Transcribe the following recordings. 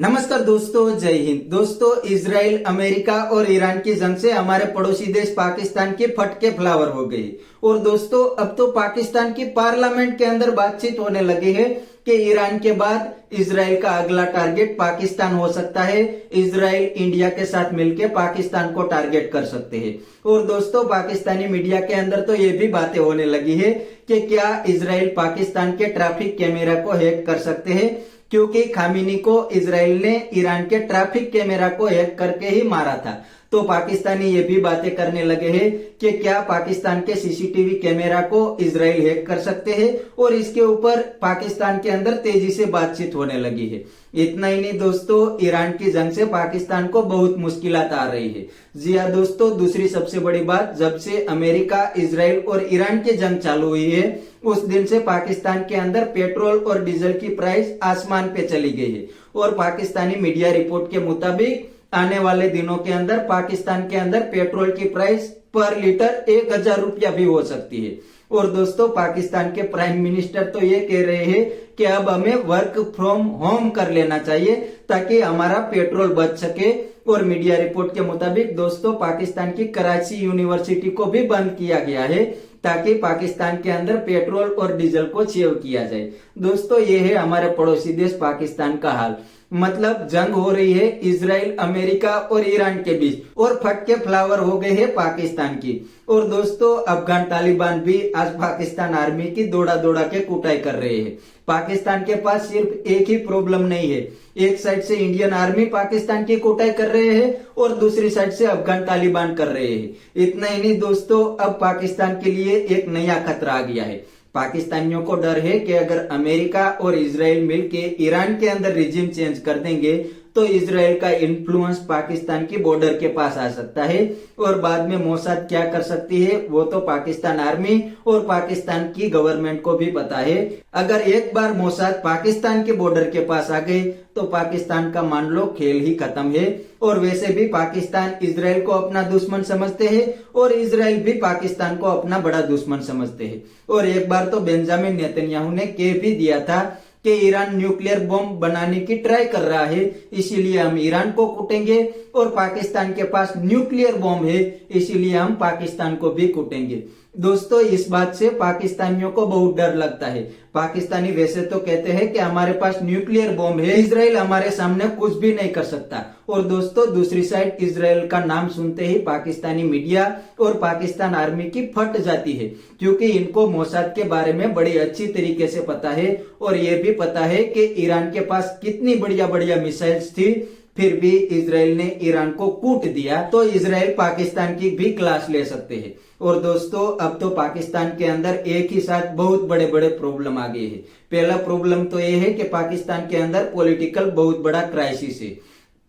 नमस्कार दोस्तों, जय हिंद। दोस्तों, इजराइल, अमेरिका और ईरान की जंग से हमारे पड़ोसी देश पाकिस्तान के फटके फ्लावर हो गए। और दोस्तों, अब तो पाकिस्तान की पार्लियामेंट के अंदर बातचीत होने लगी है कि ईरान के बाद इजराइल का अगला टारगेट पाकिस्तान हो सकता है। इजराइल इंडिया के साथ मिलकर पाकिस्तान को टारगेट कर सकते हैं। और दोस्तों, पाकिस्तानी मीडिया के अंदर तो ये भी बातें होने लगी है कि क्या इजराइल पाकिस्तान के ट्रैफिक कैमरा को हैक कर सकते हैं, क्योंकि खामिनी को इजराइल ने ईरान के ट्रैफिक कैमरा को हैक करके ही मारा था। तो पाकिस्तानी ये भी बातें करने लगे हैं कि क्या पाकिस्तान के सीसीटीवी कैमरा को इजराइल हैक कर सकते हैं, और इसके ऊपर पाकिस्तान के अंदर तेजी से बातचीत होने लगी है। इतना ही नहीं दोस्तों, ईरान की जंग से पाकिस्तान को बहुत मुश्किलात आ रही है। जी हाँ दोस्तों, दूसरी सबसे बड़ी बात, जब से अमेरिका, इजराइल और ईरान की जंग चालू हुई है उस दिन से पाकिस्तान के अंदर पेट्रोल और डीजल की प्राइस आसमान पे चली गई है। और पाकिस्तानी मीडिया रिपोर्ट के मुताबिक आने वाले दिनों के अंदर पाकिस्तान के अंदर पेट्रोल की प्राइस पर लीटर 1000 रुपया भी हो सकती है। और दोस्तों, पाकिस्तान के प्राइम मिनिस्टर तो ये कह रहे हैं कि अब हमें वर्क फ्रॉम होम कर लेना चाहिए ताकि हमारा पेट्रोल बच सके। और मीडिया रिपोर्ट के मुताबिक दोस्तों, पाकिस्तान की कराची यूनिवर्सिटी को भी बंद किया गया है ताकि पाकिस्तान के अंदर पेट्रोल और डीजल को सेव किया जाए। दोस्तों, ये है हमारे पड़ोसी देश पाकिस्तान का हाल। मतलब जंग हो रही है इजराइल, अमेरिका और ईरान के बीच, और फटके फ्लावर हो गए हैं पाकिस्तान की। और दोस्तों, अफगान तालिबान भी आज पाकिस्तान आर्मी की दौड़ा दौड़ा के कुटाई कर रहे हैं। पाकिस्तान के पास सिर्फ एक ही प्रॉब्लम नहीं है, एक साइड से इंडियन आर्मी पाकिस्तान की कुटाई कर रहे हैं और दूसरी साइड से अफगान तालिबान कर रहे हैं। इतना ही नहीं दोस्तों, अब पाकिस्तान के लिए एक नया खतरा आ गया है। पाकिस्तानियों को डर है कि अगर अमेरिका और इजराइल मिलकर ईरान के अंदर रिजिम चेंज कर देंगे तो इजराइल का इन्फ्लुएंस पाकिस्तान की बॉर्डर के पास आ सकता है। और बाद में मोसाद क्या कर सकती है वो तो पाकिस्तान आर्मी और पाकिस्तान की गवर्नमेंट को भी पता है। अगर एक बार मोसाद पाकिस्तान के बॉर्डर के पास आ गए तो पाकिस्तान का मान लो खेल ही खत्म है। और वैसे भी पाकिस्तान इजराइल को अपना दुश्मन समझते हैं और इजराइल भी पाकिस्तान को अपना बड़ा दुश्मन समझते हैं। और एक बार तो बेंजामिन नेतन्याहू ने कह भी दिया था कि ईरान न्यूक्लियर बम बनाने की ट्राई कर रहा है, इसीलिए हम ईरान को कूटेंगे, और पाकिस्तान के पास न्यूक्लियर बम है इसीलिए हम पाकिस्तान को भी कूटेंगे। दोस्तों, इस बात से पाकिस्तानियों को बहुत डर लगता है। पाकिस्तानी वैसे तो कहते हैं कि हमारे पास न्यूक्लियर बम है, इजराइल हमारे सामने कुछ भी नहीं कर सकता। और दोस्तों, दूसरी साइड इजराइल का नाम सुनते ही पाकिस्तानी मीडिया और पाकिस्तान आर्मी की फट जाती है, क्योंकि इनको मोसाद के बारे में बड़ी अच्छी तरीके से पता है। और ये भी पता है कि ईरान के पास कितनी बढ़िया बढ़िया मिसाइल्स थी, फिर भी इजराइल ने ईरान को कूट दिया, तो इजराइल पाकिस्तान की भी क्लास ले सकते हैं। और दोस्तों, अब तो पाकिस्तान के अंदर एक ही साथ बहुत बड़े बड़े प्रॉब्लम आ गए हैं। पहला प्रॉब्लम तो ये है कि पाकिस्तान के अंदर पॉलिटिकल बहुत बड़ा क्राइसिस है।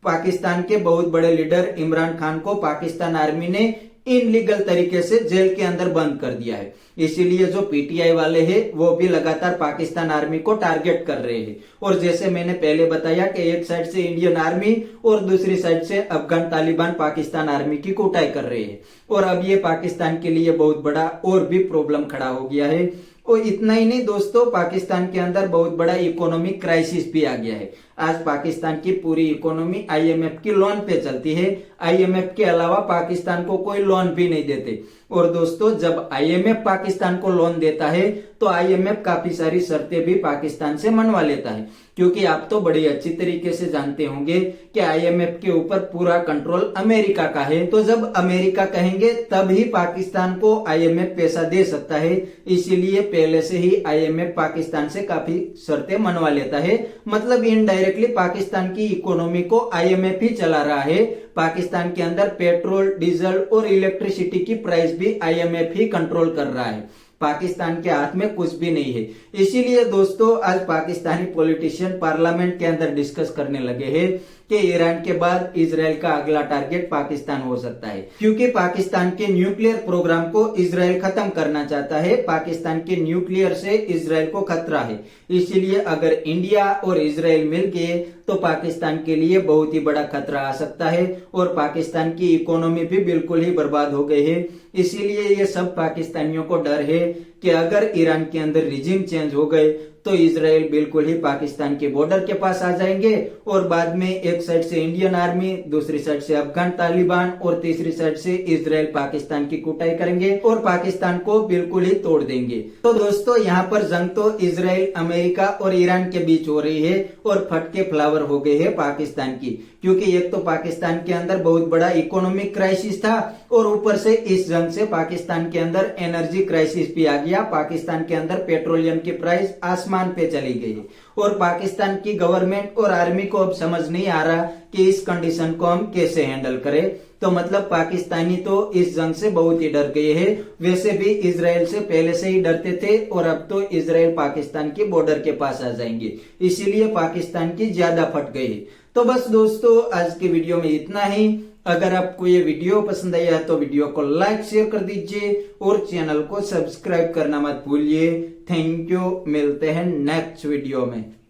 पाकिस्तान के बहुत बड़े लीडर इमरान खान को पाकिस्तान आर्मी ने इनलीगल तरीके से जेल के अंदर बंद कर दिया है। इसीलिए जो पीटीआई वाले हैं वो भी लगातार पाकिस्तान आर्मी को टारगेट कर रहे हैं। और जैसे मैंने पहले बताया कि एक साइड से इंडियन आर्मी और दूसरी साइड से अफगान तालिबान पाकिस्तान आर्मी की कुटाई कर रहे हैं। और अब ये पाकिस्तान के लिए बहुत बड़ा और भी प्रॉब्लम खड़ा हो गया है। और इतना ही नहीं दोस्तों, पाकिस्तान के अंदर बहुत बड़ा इकोनॉमिक क्राइसिस भी आ गया है। आज पाकिस्तान की पूरी इकोनॉमी आईएमएफ की लोन पे चलती है। आईएमएफ के अलावा पाकिस्तान को कोई लोन भी नहीं देते। और दोस्तों, जब आईएमएफ पाकिस्तान को लोन देता है तो आईएमएफ काफी सारी शर्तें भी पाकिस्तान से मनवा लेता है, क्योंकि आप तो बड़ी अच्छी तरीके से जानते होंगे कि आईएमएफ के ऊपर पूरा कंट्रोल अमेरिका का है। तो जब अमेरिका कहेंगे तब ही पाकिस्तान को आईएमएफ पैसा दे सकता है। इसीलिए पहले से ही आईएमएफ पाकिस्तान से काफी शर्तें मनवा लेता है। मतलब इनडायरेक्टली पाकिस्तान की इकोनॉमी को आईएमएफ ही चला रहा है। पाकिस्तान के अंदर पेट्रोल, डीजल और इलेक्ट्रिसिटी की प्राइस भी आईएमएफ ही कंट्रोल कर रहा है। पाकिस्तान के हाथ में कुछ भी नहीं है। इसीलिए दोस्तों, आज पाकिस्तानी पॉलिटिशियन पार्लियामेंट के अंदर डिस्कस करने लगे हैं कि ईरान के बाद इजराइल का अगला टारगेट पाकिस्तान हो सकता है, क्योंकि पाकिस्तान के न्यूक्लियर प्रोग्राम को इजराइल खत्म करना चाहता है। पाकिस्तान के न्यूक्लियर से इजराइल को खतरा है। इसीलिए अगर इंडिया और इजराइल मिल गए तो पाकिस्तान के लिए बहुत ही बड़ा खतरा आ सकता है और पाकिस्तान की इकोनॉमी भी बिल्कुल ही बर्बाद हो गई है। इसीलिए ये सब पाकिस्तानियों को डर है कि अगर ईरान के अंदर रिजिम चेंज हो गए तो इजराइल बिल्कुल ही पाकिस्तान के बॉर्डर के पास आ जाएंगे और बाद में एक साइड से इंडियन आर्मी, दूसरी साइड से अफगान तालिबान और तीसरी साइड से इजराइल पाकिस्तान की कुटाई करेंगे और पाकिस्तान को बिल्कुल ही तोड़ देंगे। तो दोस्तों यहाँ पर जंग तो इजराइल, अमेरिका और ईरान के बीच हो रही है और फटके फ्लावर हो गए है पाकिस्तान की, क्योंकि एक तो पाकिस्तान के अंदर बहुत बड़ा इकोनॉमिक क्राइसिस था और ऊपर से इस जंग से पाकिस्तान के अंदर एनर्जी क्राइसिस भी आ गया। पाकिस्तान के अंदर पेट्रोलियम की प्राइस आसमान पे चली गई और पाकिस्तान की गवर्नमेंट और आर्मी को अब समझ नहीं आ रहा कि इस कंडीशन को हम कैसे हैंडल करें। तो मतलब पाकिस्तानी तो इस जंग से बहुत ही डर गए हैं। वैसे भी इजराइल से पहले से ही डरते थे और अब तो इजराइल पाकिस्तान के बॉर्डर के पास आ जाएंगे, इसीलिए पाकिस्तान की ज्यादा फट गई। तो बस दोस्तों आज के वीडियो में इतना ही। अगर आपको ये वीडियो पसंद आया तो वीडियो को लाइक शेयर कर दीजिए और चैनल को सब्सक्राइब करना मत भूलिए। थैंक यू, मिलते हैं नेक्स्ट वीडियो में।